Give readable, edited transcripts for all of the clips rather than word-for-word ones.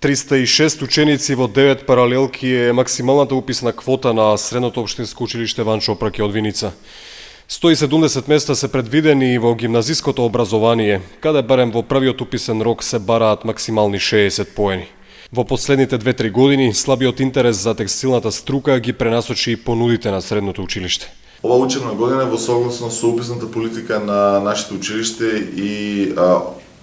306 ученици во 9 паралелки е максималната уписна квота на Средното општинско училиште Ванчо Опраке од Виница. 170 места се предвидени во гимназиското образование, каде барем во првиот уписен рок се бараат максимални 60 поени. Во последните 2-3 години слабиот интерес за текстилната струка ги пренасочи и понудите на средното училиште. Ова учебна година во согласно со уписната политика на нашето училиште и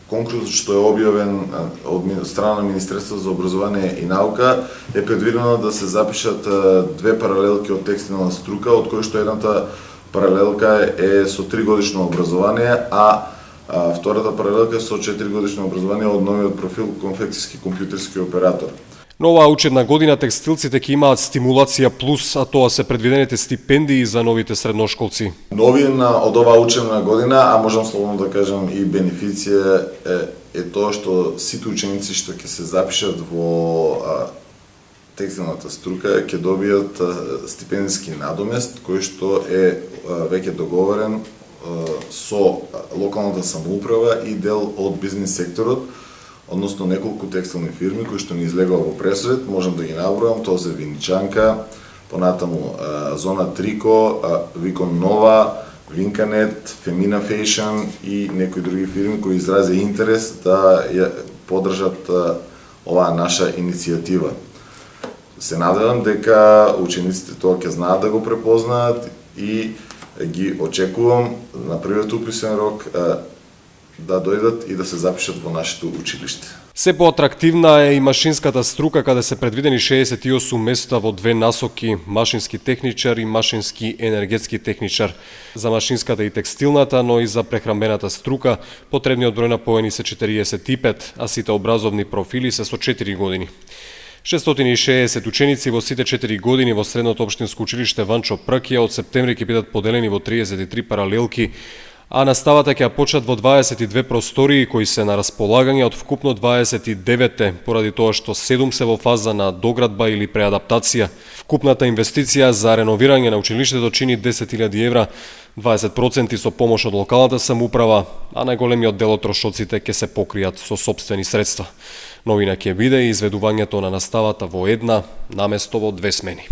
конкурсот што е објавен од страна на Министерството за образование и наука е предвидено да се запишат 2 паралелки од текстилна струка, од кои што едната паралелка е со 3 годишно образование, а втората паралелка со 4 годишно образование од новиот профил конфекцијски компјутерски оператор. Но оваа учебна година текстилците ќе имаат стимулација плюс, а тоа се предвидените стипендии за новите средношколци. Новина од оваа учебна година, а можам слободно да кажам и бенефиција е тоа што сите ученици што ќе се запишат во текстилната струка ќе добијат стипендиски надомест кој што е веќе договорен со локалната самоуправа и дел од бизнис секторот, односно неколку текстилни фирми кои што ни излегува во пресред, можам да ги набројам, тоа се Виничанка, понатаму Зона Трико, Викон Нова, Винканет, Фемина Фейшн и некои други фирми кои изрази интерес да ја поддржат оваа наша иницијатива. Се надевам дека учениците тоа ќе знаат да го препознаат и ги очекувам на првиот уписен рок да дојдат и да се запишат во нашето училиште. Се поатрактивна е и машинската струка, каде се предвидени 68 места во 2 насоки: машински техничар и машински енергетски техничар. За машинската и текстилната, но и за прехранбената струка потребниот број на поени се 45, а сите образовни профили се со 4 години. 660 ученици во сите 4 години во Средното општинско училиште Ванчо Опраке од септември ќе бидат поделени во 33 паралелки, а наставата ќе почнат во 22 простории кои се на располагање од вкупно 29, поради тоа што 7 се во фаза на доградба или преадаптација. Вкупната инвестиција за реновирање на училиштето чини 10.000 евра, 20% со помош од локалната самоуправа, а најголемиот дел од трошоците ќе се покријат со сопствени средства. Новина ќе биде и изведувањето на наставата во една наместо во 2 смени.